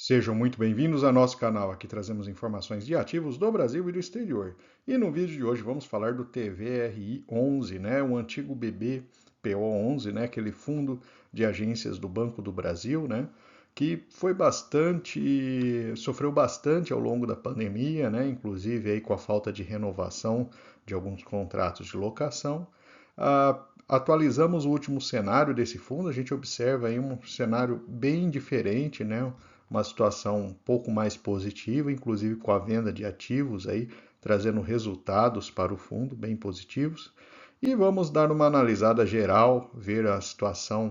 Sejam muito bem-vindos ao nosso canal. Aqui trazemos informações de ativos do Brasil e do exterior. E no vídeo de hoje vamos falar do TVRI11, né, o antigo BBPO11, né, aquele fundo de agências do Banco do Brasil, né, que sofreu bastante ao longo da pandemia, né, inclusive aí com a falta de renovação de alguns contratos de locação. Atualizamos o último cenário desse fundo, a gente observa aí um cenário bem diferente, né? Uma situação um pouco mais positiva, inclusive com a venda de ativos aí, trazendo resultados para o fundo bem positivos. E vamos dar uma analisada geral, ver a situação,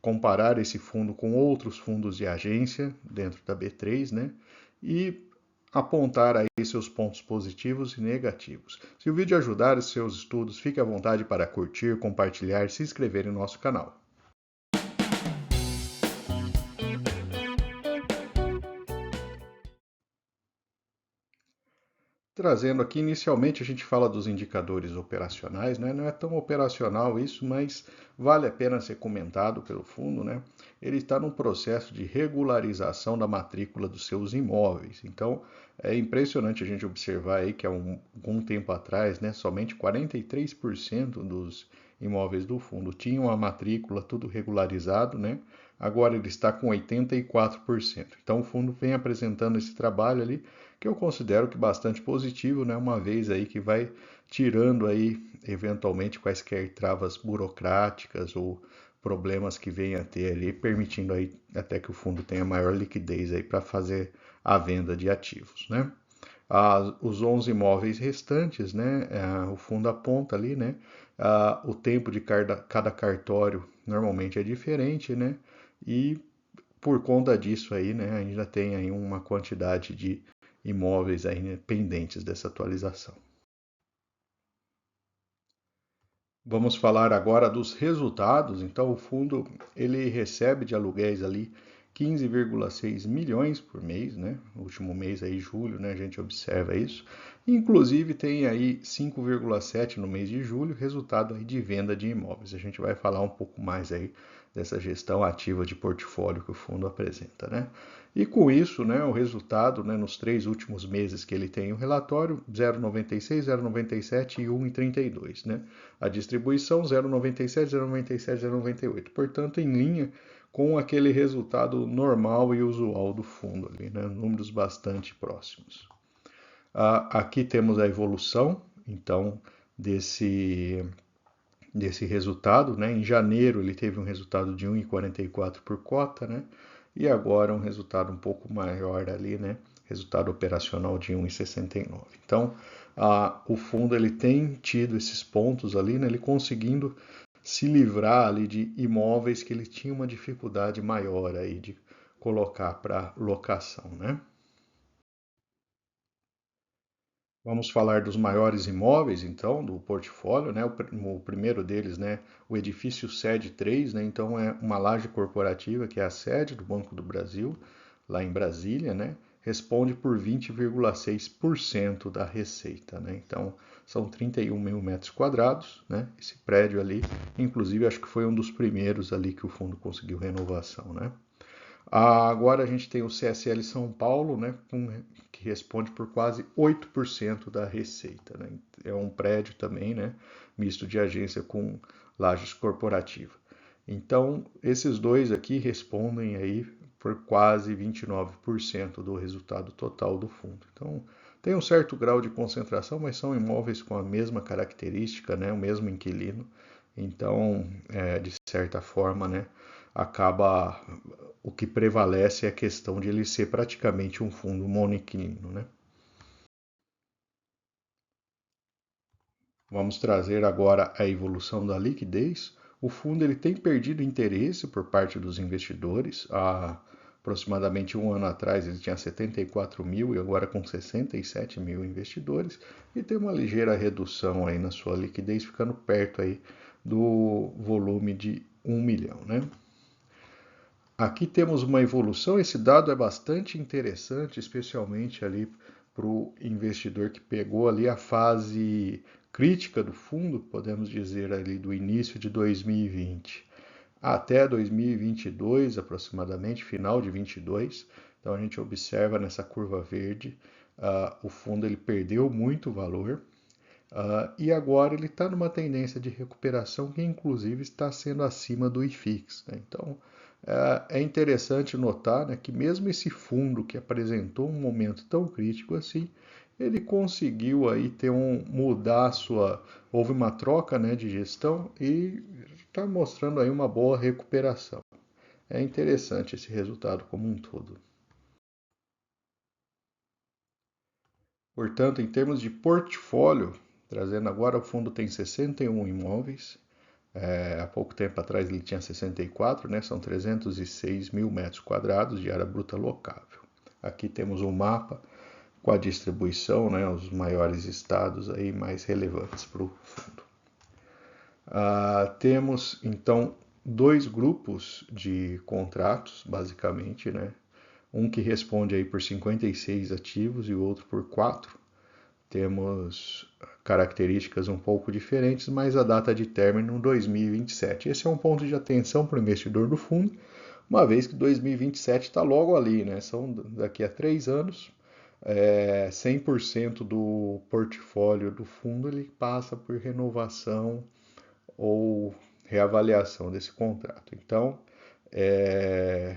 comparar esse fundo com outros fundos de agência dentro da B3, né? E apontar aí seus pontos positivos e negativos. Se o vídeo ajudar os seus estudos, fique à vontade para curtir, compartilhar e se inscrever em nosso canal. Trazendo aqui, inicialmente a gente fala dos indicadores operacionais, né? Não é tão operacional isso, mas vale a pena ser comentado pelo fundo, né? Ele está num processo de regularização da matrícula dos seus imóveis. Então, é impressionante a gente observar aí que há algum tempo atrás, né, somente 43% dos imóveis do fundo tinham a matrícula tudo regularizado, né? Agora ele está com 84%. Então, o fundo vem apresentando esse trabalho ali que eu considero que bastante positivo, né? Uma vez aí que vai tirando aí eventualmente quaisquer travas burocráticas ou problemas que venha a ter ali, permitindo aí até que o fundo tenha maior liquidez aí para fazer a venda de ativos, né? Os 11 imóveis restantes, né? O fundo aponta ali, né? O tempo de cada cartório normalmente é diferente, né? E por conta disso aí, né? Ainda tem aí uma quantidade de imóveis aí, né, pendentes dessa atualização. Vamos falar agora dos resultados. Então, o fundo ele recebe de aluguéis ali 15,6 milhões por mês, né? No último mês aí, julho, né? A gente observa isso. Inclusive tem aí 5,7 no mês de julho, resultado aí de venda de imóveis. A gente vai falar um pouco mais aí dessa gestão ativa de portfólio que o fundo apresenta, né? E com isso, né, o resultado, né, nos 3 últimos meses que ele tem o relatório, 0,96, 0,97 e 1,32, né? A distribuição 0,97, 0,97, 0,98. Portanto, em linha com aquele resultado normal e usual do fundo ali, né? Números bastante próximos. Aqui temos a evolução, então, desse resultado, né? Em janeiro ele teve um resultado de 1,44 por cota, né? E agora um resultado um pouco maior ali, né? Resultado operacional de 1,69. Então, o fundo ele tem tido esses pontos ali, né? Ele conseguindo se livrar ali de imóveis que ele tinha uma dificuldade maior aí de colocar para locação, né? Vamos falar dos maiores imóveis, então, do portfólio, né? O primeiro deles, né? O edifício Sede 3, né? Então, é uma laje corporativa que é a sede do Banco do Brasil, lá em Brasília, né? Responde por 20,6% da receita, né? Então, são 31 mil metros quadrados, né? Esse prédio ali, inclusive, acho que foi um dos primeiros ali que o fundo conseguiu renovação, né? Agora a gente tem o CSL São Paulo, né, que responde por quase 8% da receita. Né? É um prédio também, né, misto de agência com lajes corporativa. Então, esses dois aqui respondem aí por quase 29% do resultado total do fundo. Então, tem um certo grau de concentração, mas são imóveis com a mesma característica, né, o mesmo inquilino. Então, de certa forma, né, acaba o que prevalece é a questão de ele ser praticamente um fundo monoinquilino, né? Vamos trazer agora a evolução da liquidez. O fundo ele tem perdido interesse por parte dos investidores. Há aproximadamente um ano atrás ele tinha 74 mil e agora com 67 mil investidores e tem uma ligeira redução aí na sua liquidez, ficando perto aí do volume de 1 milhão, né? Aqui temos uma evolução, esse dado é bastante interessante, especialmente ali para o investidor que pegou ali a fase crítica do fundo, podemos dizer ali do início de 2020 até 2022, aproximadamente, final de 22. Então a gente observa nessa curva verde, o fundo ele perdeu muito valor, e agora ele está numa tendência de recuperação que inclusive está sendo acima do IFIX, né? Então é interessante notar, né, que mesmo esse fundo que apresentou um momento tão crítico assim, ele conseguiu aí mudar a sua, houve uma troca, né, de gestão e está mostrando aí uma boa recuperação. É interessante esse resultado como um todo. Portanto, em termos de portfólio, trazendo agora, o fundo tem 61 imóveis. Há pouco tempo atrás ele tinha 64, né? São 306 mil metros quadrados de área bruta locável. Aqui temos um mapa com a distribuição, né? Os maiores estados aí mais relevantes para o fundo. Temos então dois grupos de contratos, basicamente, né? Um que responde aí por 56 ativos e o outro por 4. Temos características um pouco diferentes, mas a data de término 2027. Esse é um ponto de atenção para o investidor do fundo, uma vez que 2027 está logo ali, né? São daqui a 3 anos, 100% do portfólio do fundo ele passa por renovação ou reavaliação desse contrato. Então, é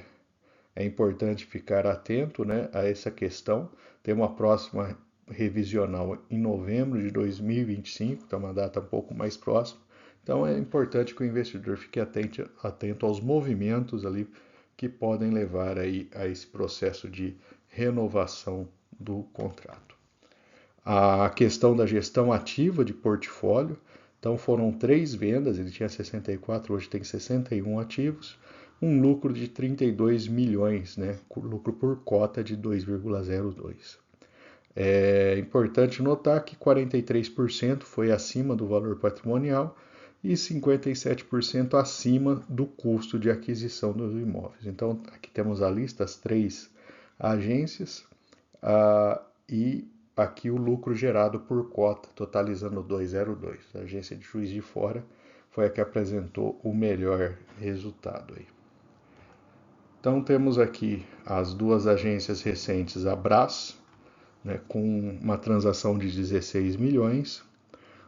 importante ficar atento, né, a essa questão. Tem uma próxima revisional em novembro de 2025, então uma data um pouco mais próxima. Então é importante que o investidor fique atento aos movimentos ali que podem levar aí a esse processo de renovação do contrato. A questão da gestão ativa de portfólio, então foram 3 vendas, ele tinha 64, hoje tem 61 ativos, um lucro de 32 milhões, né? Lucro por cota de 2,02. É importante notar que 43% foi acima do valor patrimonial e 57% acima do custo de aquisição dos imóveis. Então, aqui temos a lista, as 3 agências, e aqui o lucro gerado por cota, totalizando 2,02. A agência de Juiz de Fora foi a que apresentou o melhor resultado aí. Então temos aqui as 2 agências recentes, a Brás, né, com uma transação de 16 milhões,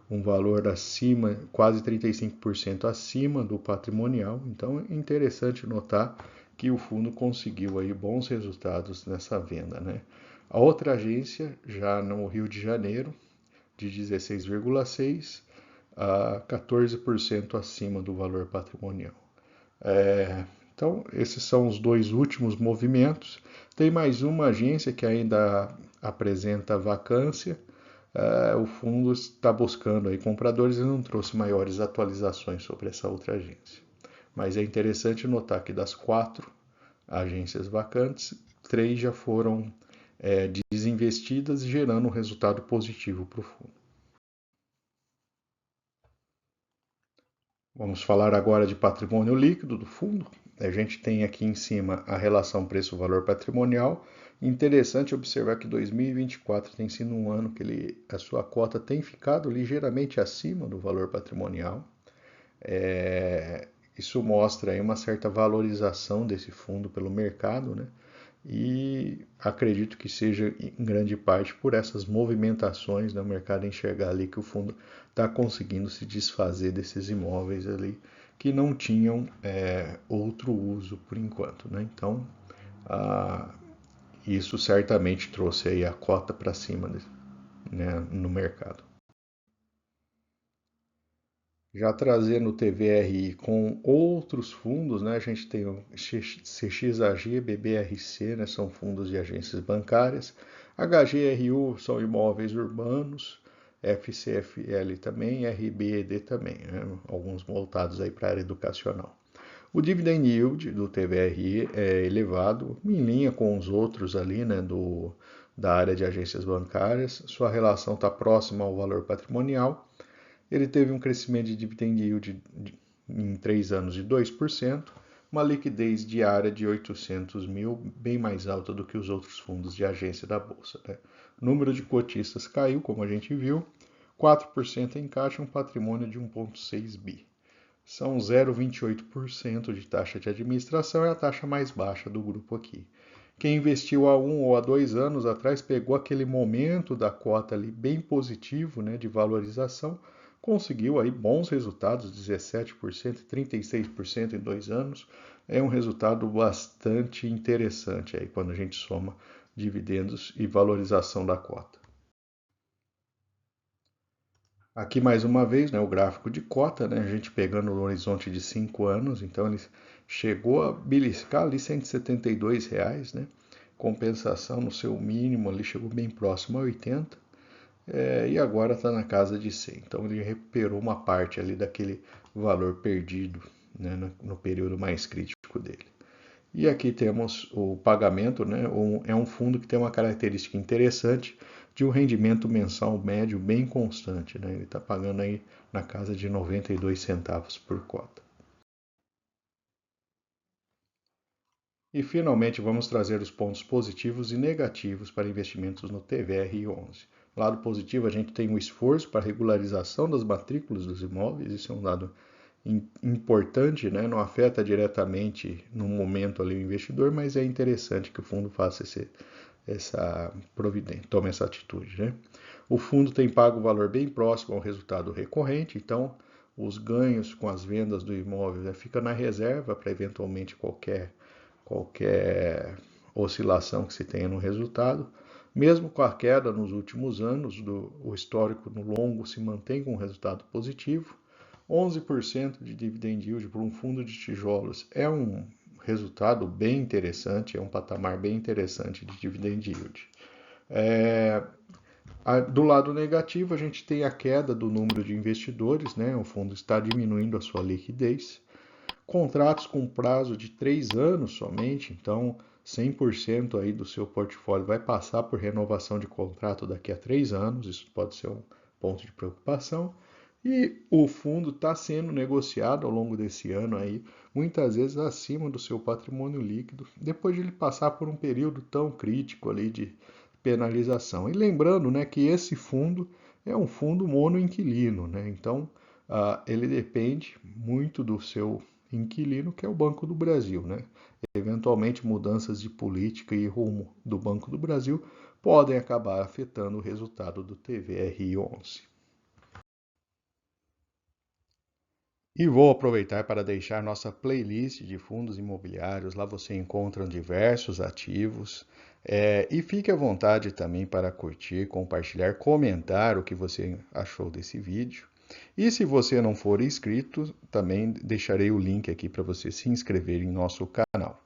um valor acima, quase 35% acima do patrimonial. Então é interessante notar que o fundo conseguiu aí bons resultados nessa venda, né? A outra agência, já no Rio de Janeiro, de 16,6 a 14% acima do valor patrimonial. Então, esses são os 2 últimos movimentos. Tem mais uma agência que ainda apresenta vacância. O fundo está buscando aí compradores e não trouxe maiores atualizações sobre essa outra agência. Mas é interessante notar que das 4 agências vacantes, 3 já foram desinvestidas, gerando um resultado positivo para o fundo. Vamos falar agora de patrimônio líquido do fundo. A gente tem aqui em cima a relação preço-valor patrimonial. Interessante observar que 2024 tem sido um ano que a sua cota tem ficado ligeiramente acima do valor patrimonial. Isso mostra aí uma certa valorização desse fundo pelo mercado, né? E acredito que seja em grande parte por essas movimentações do mercado enxergar ali que o fundo está conseguindo se desfazer desses imóveis ali que não tinham outro uso por enquanto, né? Então, isso certamente trouxe aí a cota para cima, né, no mercado. Já trazendo o TVRI com outros fundos, né? A gente tem o CXAG, BBRC, né? São fundos de agências bancárias. HGRU são imóveis urbanos, FCFL também, RBED também, né? Alguns voltados aí para a área educacional. O dividend yield do TVRI é elevado, em linha com os outros ali, né? Da área de agências bancárias. Sua relação está próxima ao valor patrimonial. Ele teve um crescimento de dividend yield em 3 anos de 2%, uma liquidez diária de 800 mil, bem mais alta do que os outros fundos de agência da Bolsa, né? O número de cotistas caiu, como a gente viu, 4% em caixa, um patrimônio de 1,6 bi. são 0,28% de taxa de administração, é a taxa mais baixa do grupo aqui. Quem investiu há 1 ou 2 anos atrás pegou aquele momento da cota ali bem positivo, né, de valorização, conseguiu aí bons resultados, 17% e 36% em 2 anos. É um resultado bastante interessante aí quando a gente soma dividendos e valorização da cota. Aqui mais uma vez, né, o gráfico de cota, né, a gente pegando o horizonte de 5 anos, então ele chegou a beliscar ali R$ 172, né, compensação no seu mínimo ali chegou bem próximo a 80, e agora está na casa de 100. Então ele recuperou uma parte ali daquele valor perdido, né, no período mais crítico dele. E aqui temos o pagamento, né? É um fundo que tem uma característica interessante de um rendimento mensal médio bem constante, né? Ele está pagando aí na casa de 92 centavos por cota. E finalmente vamos trazer os pontos positivos e negativos para investimentos no TVR11. Lado positivo, a gente tem o esforço para a regularização das matrículas dos imóveis, isso é um dado importante, né? Não afeta diretamente no momento ali o investidor, mas é interessante que o fundo faça essa providência, tome essa atitude, né? O fundo tem pago um valor bem próximo ao resultado recorrente, então os ganhos com as vendas do imóvel, né, fica na reserva para eventualmente qualquer oscilação que se tenha no resultado. Mesmo com a queda nos últimos anos, o histórico no longo se mantém com um resultado positivo. 11% de dividend yield por um fundo de tijolos é um resultado bem interessante, é um patamar bem interessante de dividend yield. Do lado negativo, a gente tem a queda do número de investidores, né? O fundo está diminuindo a sua liquidez. Contratos com prazo de 3 anos somente, então 100% aí do seu portfólio vai passar por renovação de contrato daqui a 3 anos, isso pode ser um ponto de preocupação. E o fundo está sendo negociado ao longo desse ano aí, muitas vezes acima do seu patrimônio líquido, depois de ele passar por um período tão crítico ali de penalização. E lembrando, né, que esse fundo é um fundo monoinquilino, né? Então ele depende muito do seu inquilino, que é o Banco do Brasil, né? Eventualmente mudanças de política e rumo do Banco do Brasil podem acabar afetando o resultado do TVR11. E vou aproveitar para deixar nossa playlist de fundos imobiliários. Lá você encontra diversos ativos. E fique à vontade também para curtir, compartilhar, comentar o que você achou desse vídeo. E se você não for inscrito, também deixarei o link aqui para você se inscrever em nosso canal.